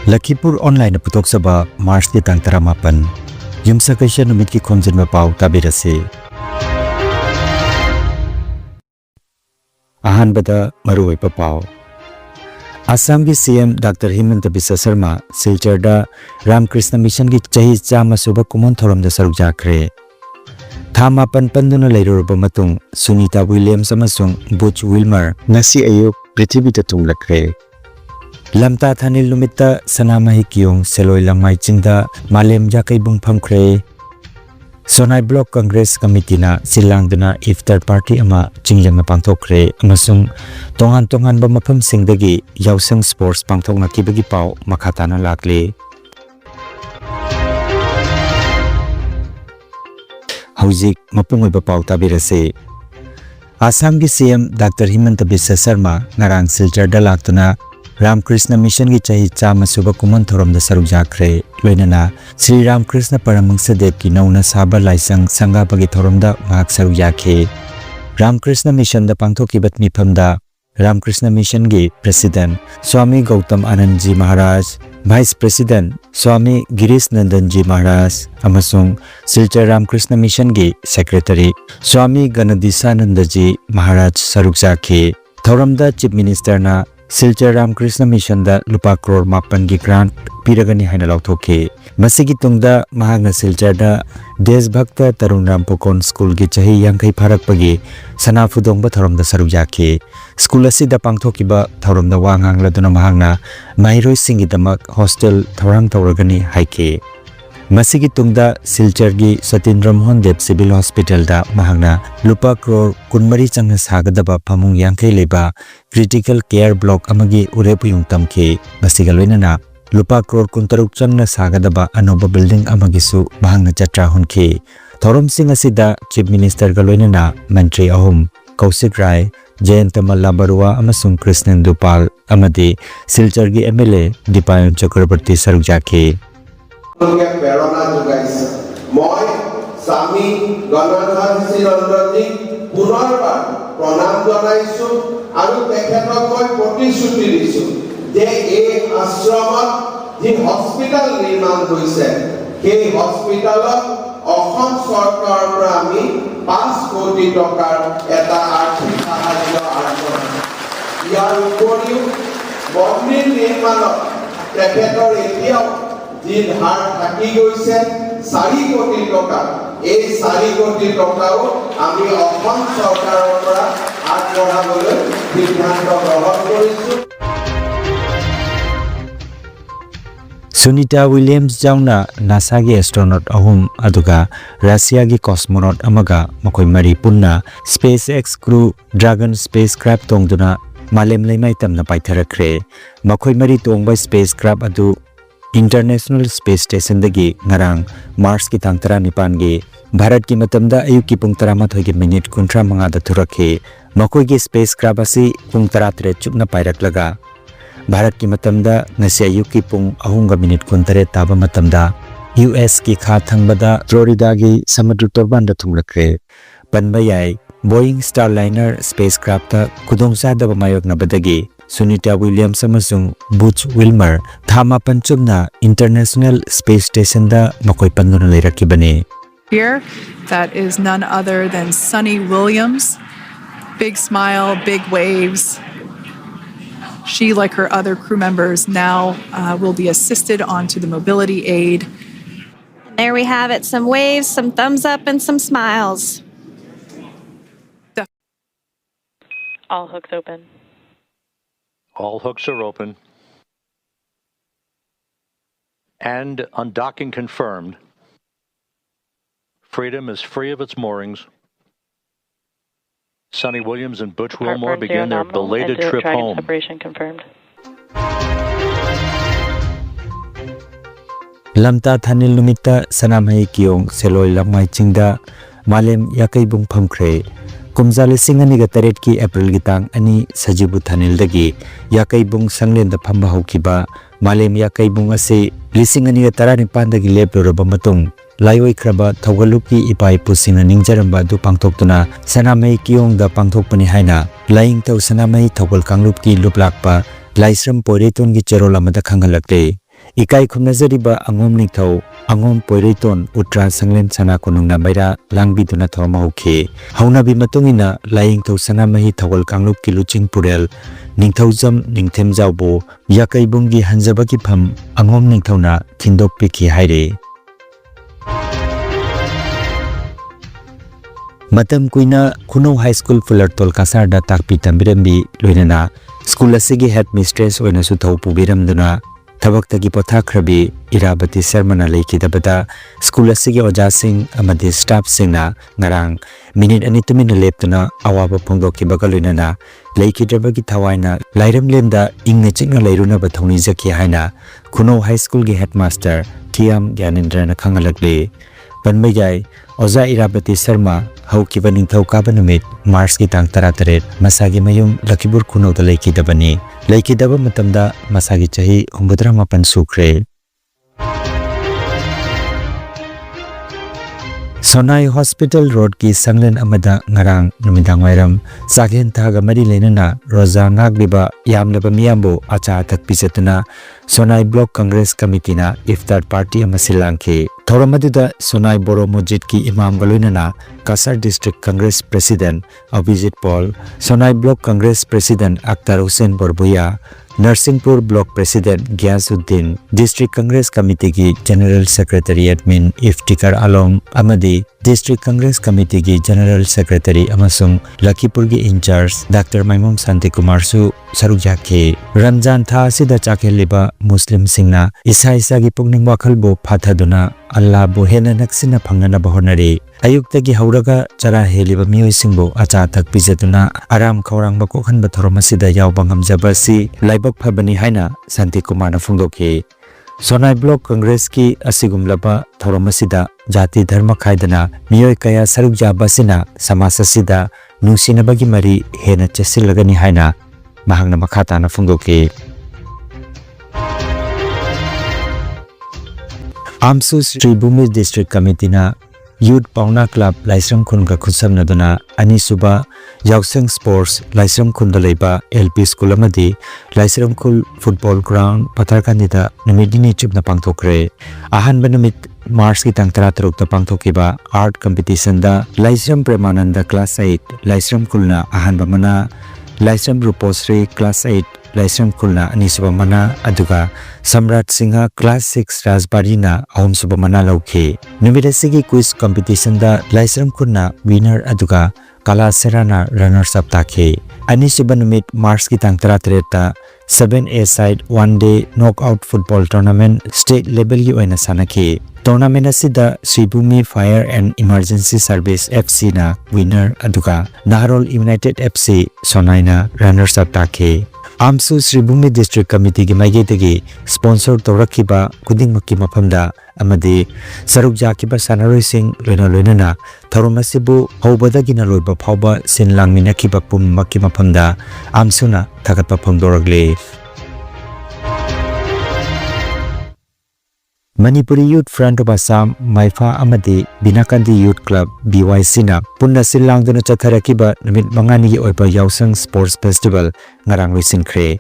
Lakhipuronline putok saba Mars ki tang taramapan. Yumsa kaisya numit ki Khomjinba Pao tabirase. Ahan bada maruway pa Pao. Assam ki CM Dr. Himanta Biswa Sharma silchar da Ramkrishna Mission ki chahi chama suba kumon thorom da saruk jakre. Thamapan panduna lairurba matung Sunita Williams amasung Butch Wilmer ngasi ayuk prithibi ta tunglakre. Lamta thanil lumita sanamahi kiyong seloy langmai chingda malem yakai bung phamkre. Sonai Block Congress Committee na silangduna iftar party ama chingjang na pangthokre amasung tongan ba mafam singdagi yausang sports pangthok na kibagi pao makata na lakle. Haujik mapungoy ba pao tabirase. Assam ki CM Dr. Himanta Biswa Sharma ngarang silchar da laktuna Ramkrishna Mission ki chahi chama suba kumon thorom da saruk jakre loinana Sri Ramkrishna Paramangsa Dev ki nauna saba laisang sangha bagi thorom da mahak saruk jakhe. Ramkrishna Mission da pangthokibat mifam da Ramkrishna Mission ki President Swami Gautam Anandji Maharaj, Vice President Swami Girish Nandan Ji Maharaj amasung Silchar Ramkrishna Mission ki Secretary Swami Ganadisa Ji Maharaj saruk jakhe. Thorom da Chief Minister na Silchar Ramkrishna Mission da lupa crore mapan gi grant piragani haina lauthoke. Masigi tungda mahagna Silchar da Deshbhakta Tarun Rampokon School gi chahi yangkai pharak pagi sanafudong ba thorom da saruk jakhe. School asi da pangthokiba thorom da wangang laduna mahagna mairoi singi damak hostel thorang tawragani haike. Masigi tungda Silchar gi Satindra Mohan Dev Civil Hospital da mahagna lupa crore kunmari changna sagadaba phamung yangkai leba critical care block amagi urepu yung tamke. Masiga loinana lupa crore kuntaruk changna sagadaba anoba building amagisu mahagna chatra hunke. Thorom sing asida Chief Minister galoinana Mantri ahum Kaushik Rai, Jayanta Malla Barua amasung Krishnan Dupal amadi Silchar gi MLA Dipayon Chakrabarti saruk jakhe. প্ৰেৰণা যোগাইছে মই স্বামী গণনাথ শ্ৰীনন্দনজীক পুনৰবাৰ প্ৰণাম জনাইছো আৰু তেখেতক মই প্ৰতিশ্ৰুতি দিছো যে এই আশ্ৰমত যি হস্পিটেল নিৰ্মাণ হৈছে সেই হস্পিটেলত অসম চৰকাৰৰ পৰা আমি 5 কোটি টকাৰ এটা আৰ্থিক সাহায্য আগবঢ়াম। ইয়াৰ উপৰিও মন্দিৰ নিৰ্মাণত তেখেতৰ এতিয়াও যি ধাৰ থাকি গৈছে 4 কোটি টকা এই 4 কোটি টকাও আমি অসম চৰকাৰৰ পৰা আগবঢ়াবলৈ সিদ্ধান্ত গ্ৰহণ কৰিছো। Sunita Williams jauna NASA gi astronaut ahum aduga Russia gi cosmonaut amaga makoi mari punna SpaceX crew Dragon spacecraft tongduna malem leimai tamna paitharakre. Makoi mari tongba spacecraft adu International Space Station dagi ngarang Mars ki tang 19 gi Bharat ki matamda ayuk ki pung 13 gi minute 35 da thurakhe. Makoi gi spacecraft asi pung 13 chupna pairaklaga Bharat ki matamda ngasi ayuk ki pung 3 ga minute 13 taba matamda US ki kha thangbada Florida gi samudra torban da thunglakre. Panba yai Boeing Starliner spacecraft ta kudongsa da mayok na badagi Sunita Williams amasung Butch Wilmer thama panchumna International Space Station da makoi panduna leirakibane. Here, that is none other than Sunny Williams. Big smile, big waves. She, like her other crew members, now will be assisted onto the mobility aid. There we have it, some waves, some thumbs up, and some smiles. All hooks open. All hooks are open. And undocking confirmed. Freedom is free of its moorings. Sunny Williams and Butch Wilmore begin their belated trip home. Separation confirmed. Lamta thanil lumita sanamai kiyong seloy lamai chingda malem yakai bung phamkre. Kumjali singani ga taret ki April gitang ani sajibu thanil dagi yakai bung sanglen da phamba haukiba malem yakai bung ase lisingani ga 19 dagi leploraba matung laioi kraba thogaluki ipai pusina ningjaramba du pangthoktuna sanamai kiyong da pangthokpani haina laing tau sanamai thogal kanglup ki luplakpa laisram poireton gi cherola mada khangalakle Ikai khumnazariba angom ningthau angom poireiton utra sanglen sana konungna maira langbiduna thoma hokhe hauna bi matungina laing thau sana mahi thawal kanglup kiluching purel ningthaujam ningthemjawbo yakaibungi hanjabaki pham angom ningthauna thindok pikhi haire Matam kuina Kuno High School Fulartol Kasar da takpi tambirambi loinana school asigi headmistress oina su thau pubiramduna Tabak tagi pothakrabi Irabati Sermana leikidabada school asigi oja sing amadi staff singna ngarang minute anitumina leptuna awaba phongdoki bagaloinana leikidabagi thawaina lairam lemda ingna chingna leiruna bathoni jaki haina Kuno High School gi headmaster Tiam Gyanendra khangalakle Banmayai Oza Irabati Sharma Haukiba Ningthau Kaba Numit Mars ki tang tarataret Masagi mayum Lakhipur Kuno da leikidabani leikidaba matamda masagi chahi 84 sukre Sonai Hospital Road ki sanglen amada ngarang numidang wairam saghen thaga mari lenana roza ngagliba yamlaba miyambo acha thak pisatuna Sonai Block Congress Committee na iftar party amasilangke Thoramaduda Sonai Boro Mojit ki imam galoinana Kasar District Congress President Abhijit Paul Sonai Block Congress President Akhtar Hussain Borbuya Narsinghpur Block President Gyasuddin District Congress Committee ki General Secretary Admin Iftikhar Alam Amadi District Congress Committee ki General Secretary Amasung Lakhipur ki In-charge Dr. Maimum Santi Kumar su sarukjake Ramzan tha asida chakheliba Muslim singna isa gi pukning wakhalbo phathaduna Allah bo hena naksina phangnana bahonari ayuktagi hauraga chara heliba miyoi singbo acha thak pijatuna aram khawrang ba kokhan ba thorom asida yawba ngamjaba si laibak phabani haina Santi Kumar na phungdoke Sonai Block Congress ki asigumlaba thorom asida jati dharma khaidana miyoi kaya sarukjaba sina samasa sida nungsinabagi mari hena chesilagani haina mahangna makhata na phungdoke Amsu Sri Bhumi District Committee na Youth Pauna Club Laisram Khun ka khusam naduna ani suba Yauseng Sports Laisram Khun da leiba LP School amadi Laisram Khul Football Ground Patharkandida numidini chipna pangthokre ahan banumit Mars ki tang 13 ta pangthokiba art competition da Laisram Premananda Class 8 Laisram Khulna ahan bamana Laisram Ruposri Class 8 Laisram Khulna ani suba mana aduga Samrat Singha Class 6 Rajbarina ahum suba mana lauke numidasigi quiz competition da Laisram Khulna winner aduga Kala Serana runners up take ani suba numit Mars ki tang 13 ta 7A side one day knockout football tournament state level gi oina sanake tournament asida Sri Bhumi Fire and Emergency Service FC na winner aduga Naharol United FC Sonaina runners up take Amsu Sri Bhumi District Committee gi maigedagi sponsor torakiba kudingmaki maphamda amadi saruk jakiba sanaroi sing loina tharomasibu hobadagi na loiba phawba sin langminakiba pummaki maphamda amsuna thagatpa phangdoragle Manipuri Youth Front of Assam Maifa Amadi Binakandi Youth Club BYC na punna silangduna chatharakiba numit mangani gi oiba Yauseng Sports Festival ngarang loisinkhre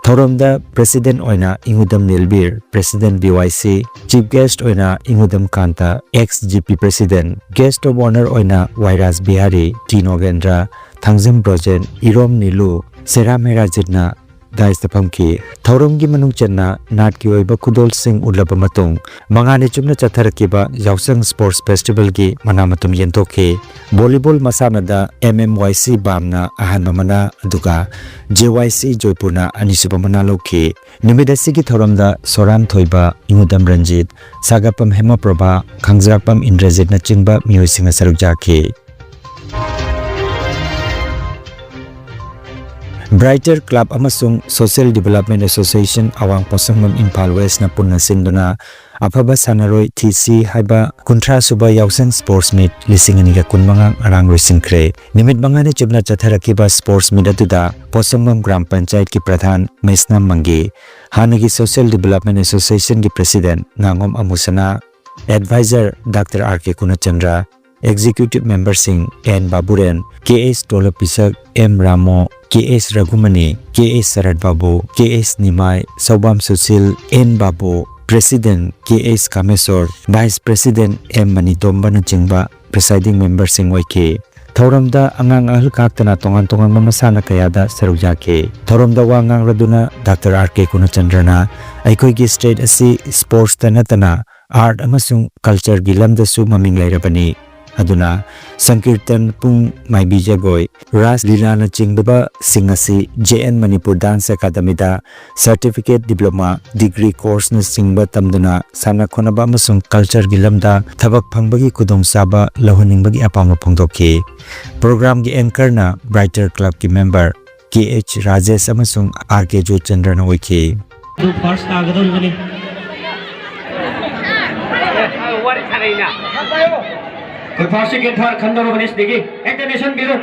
Thoromda President oina Ingudam Nilbir President BYC Chief Guest oina Ingudam Kanta ex-GP President Guest of Honor oina Wairas Bihari T. Nogendra Thangjam Brojen Irom Nilu Seramera Jitna Dais Tapamki Thoromgi Manung Chenna Nat ki oiba Kudol Singh ulaba matung mangani chumna chatharakiba Yauseng Sports Festival gi manamatum yentoke volleyball masanada MMYC bamna ahanba mana aduga JYC Joypurna anisuba mana loke numidasigi thoromda Soram Thoiba Ingudam Ranjit Sagapam Hemaprabha Khangjapam Indrajit na chingba mioisinga sarukjake Brighter Club amasung Social Development Association awang posangmam Impal West na punna sinduna afaba sanaroi TC haiba kuntra suba Yauseng Sports Meet lisinganiga kunmangang arang roisinkre nimit mangani chibna chatharakiba Sports Meet atuda posangmam Gram Panchayat ki Pradhan Maisnam Mangi hanagi Social Development Association ki President Ngangom Amusana Advisor Dr. R.K. Kunachandra Executive Member Singh N. Baburen, K.S. Dolapisak, M. Ramo, K.S. Ragumani, K.S. Sarad Babu, K.S. Nimai, Saubam Susil, N. Babu, President K.S. Kamesor, Vice President M. Manitomba na chingba presiding member sing oike. Thoramda angang ahal kaktana tongan mamasana kayada sarujake. Thoramda wangang raduna Dr. R.K. Kunachandrana aikoi gi state asi sports tanatana art amasung culture gilamda su maming lairabani. Aduna Sankirtan pung mai bijagoi Ras Lila na chingbaba singasi JN Manipur Dance Academy da certificate diploma degree course na singba tamduna sana khonaba amasung culture gilamda thabak phangbagi kudong saba lahuningbagi apama phongdoki. Program gi anchor na Brighter Club ki member KH Rajesh amasung RK Jo Chandra na oiki. First nagadon gani. First second third khandaro banis degi explanation biro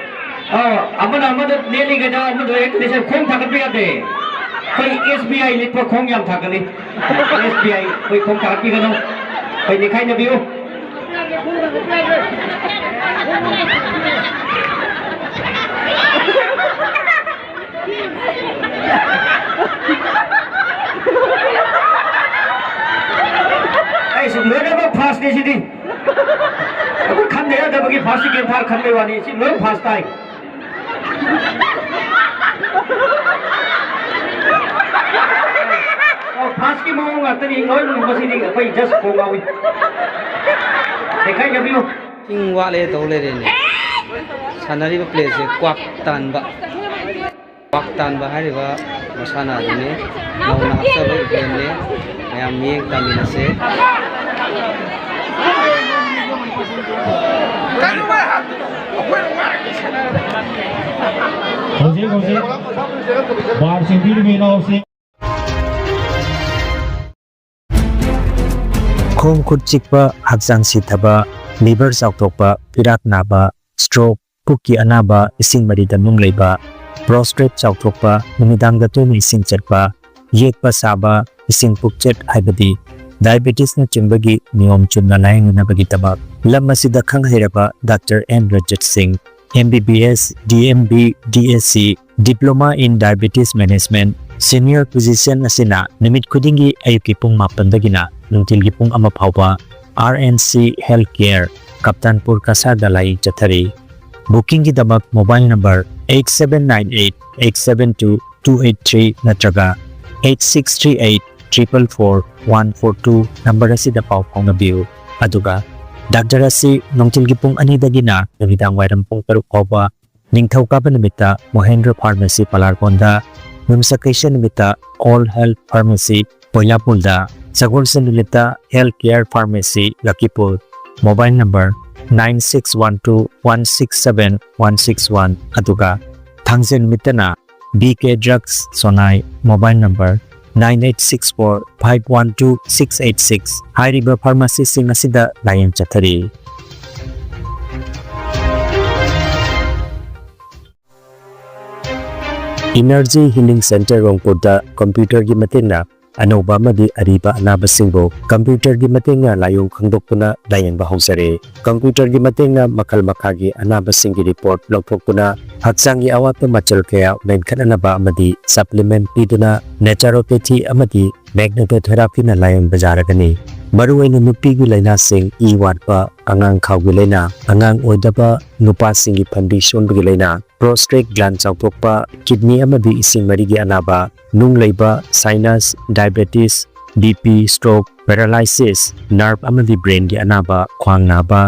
amada neli gada amada explanation khong thakat bi ade koi SBI lit po khong yam thakali SBI koi khong thakat bi gano koi dikhai na biu ai sum lena ba fast ni sidi Kan dia ada bagi fast game thar kan mewani si low fast time. Oh fast ki mau ngata ni loy lu masih ni apa just ko ngawi. Dekai jabiu. Sing wa le to le ni. Sanari ba place kwak tan ba. Kwak tan ba hari ba masana ni. Nau na aksa ba game ni. Mayam ni tamina se. Khom khut chikpa hakjang sithaba liver sautokpa pirak naba stroke puki anaba ising marida nung leiba prostrate sautokpa numidang da tumi ising chatpa yekpa saba ising pukchet haibadi diabetes na chimbagi niyom chunna layang na bagi tabak lam masida khang hairaba Dr. N. Rajat Singh MBBS DMB DSc Diploma in Diabetes Management Senior Physician asina namit kudingi ayuki pung mapandagina nungtilgi pung ama phawba RNC Healthcare Kaptanpur Kasar Dalai Chathari Booking ki dabak mobile number 8798-872-283 natraga 8638-44142 number asida paw phawnabiu aduga Dr. Asi nongtil gipung anidagina namidang wairam pung taruk phawba ningthau kaba namita Mohendra Pharmacy Palarkonda Numsakation namita All Health Pharmacy Poilapulda Sagol Sanulita Healthcare Pharmacy Lakhipur mobile number 9612-167-161 aduga Thangsen mitana BK Drugs Sonai mobile number 9864-512-686 Hairiba Pharmacy sing asida layan chathari Energy Healing Center Rongpurda computer gi matenga anoba madi ariba anaba singbo computer gi matenga layong khangdokpuna layan bahusare computer gi matenga makal makhagi anaba singi report lokthokpuna haksangi awat machal kaya menkhanaba amadi supplement piduna naturopathy amadi magnetotherapy na layan bajaragani maruwaina nupi gi laina sing I watpa angang khawgi laina angang oidaba nupa singi phandi shonbgi laina prostate gland chawthokpa kidney amadi ising marigi anaba nung leiba sinus diabetes BP stroke paralysis nerve amadi brain gi anaba khwang naba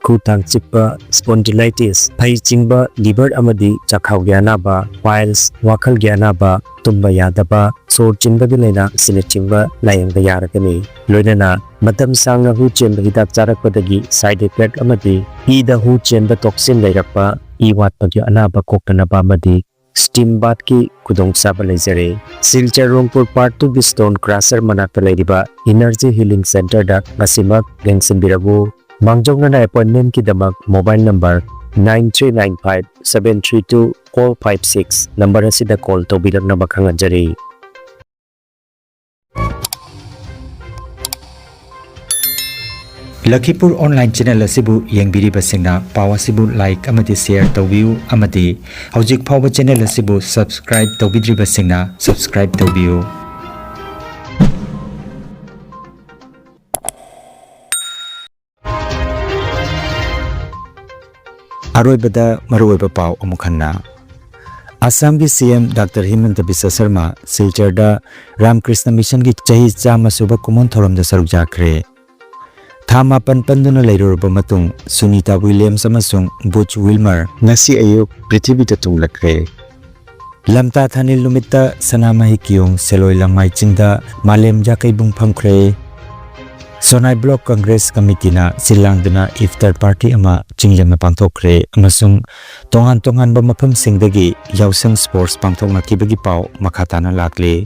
khutang chikpa spondylitis phai chingba liver amadi chakhau gi anaba piles wakhal gi anaba tumba yadaba sor chinba gi laina sine chingba layang da yarakani loinana matam sangna hu chenba hidak charakpadagi side effect amadi I da hu chenba toxin leirakpa I watpa gi anaba koktanaba amadi steam bath ki kudong saba leizare silchar Rongpur part 2 stone crusher manakta leiriba energy healing center da ngasimak gengsin birabu mangjongna na appointment ki damak mobile number 9395-732-456 number asida call tobirang na bakhanganjari Lakhipur online channel asibu yengbiriba singna pawa sibu like amati share tawbiu amati hojik phawba channel asibu subscribe tawbidriba singna subscribe tawbiu ꯑꯔꯣꯏꯕꯗ ꯃꯔꯨꯑꯣꯏꯕ ꯄꯥꯎ ꯑꯃꯨꯛ ꯍꯟꯅ ꯑꯁꯥꯝꯒꯤ CM doctor ꯍꯤꯃꯟꯇ Visva Sharma ꯁꯤꯜꯆꯔꯗ ꯔꯥꯝꯀ꯭ꯔꯤꯁꯅ ꯃꯤꯁꯟꯒꯤ ꯆꯍꯤ 100 ꯁꯨꯕ ꯀꯨꯝꯑꯣꯟ ꯊꯧꯔꯝꯗ ꯁꯔꯨꯛ ꯌꯥꯈ꯭ꯔꯦ ꯊꯥ 9 ꯄꯟꯗꯨꯅ ꯂꯩꯔꯨꯔꯕ ꯃꯇꯨꯡ ꯁꯨꯅꯤꯇꯥ ꯋꯤꯂꯤꯌꯝꯁ ꯑꯃꯁꯨꯡ ꯕꯨꯆ ꯋꯤꯜꯃꯔ ꯉꯁꯤ ꯑꯌꯨꯛ ꯄ꯭ꯔꯤꯊꯤꯕꯤꯗ ꯇꯨꯡꯂꯛꯈ꯭ꯔꯦ ꯂꯝꯇꯥ ꯊꯥꯅꯤꯜ ꯅꯨꯃꯤꯠꯇ ꯁꯅꯥꯃꯍꯤ ꯀꯤꯌꯣꯡ ꯁꯦꯂꯣꯏ ꯂꯪꯃꯥꯏ ꯆꯤꯡꯗ ꯃꯥꯂꯦꯝ ꯌꯥꯀꯩꯕꯨꯡ ꯐꯝꯈ꯭ꯔꯦ ꯁꯣꯅꯥꯏ ꯕ꯭ꯂꯣꯛ ꯀꯪꯒ꯭ꯔꯦꯁ ꯀꯃꯤꯇꯤꯅ ꯁꯤꯜꯂꯥꯡꯗꯨꯅ ꯏꯐꯇꯔ ꯄꯥꯔꯇꯤ ꯑꯃ ꯆꯤꯡꯂꯦꯝꯅ ꯄꯥꯡꯊꯣꯛꯈ꯭ꯔꯦ ꯑꯃꯁꯨꯡ ꯇꯣꯉꯥꯟ ꯇꯣꯉꯥꯟꯕ ꯃꯐꯝꯁꯤꯡꯗꯒꯤ ꯌꯥꯎꯁꯪ ꯁ꯭ꯄꯣꯔꯠꯁ ꯄꯥꯡꯊꯣꯛꯅꯈꯤꯕꯒꯤ ꯄꯥꯎ ꯃꯈꯥ ꯇꯥꯅ ꯂꯥꯛꯂꯤ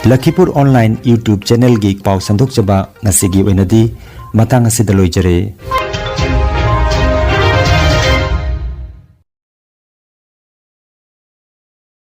Lakhipur Online YouTube channel gi pau sandok chaba ngasigi oinadi matang asida loijare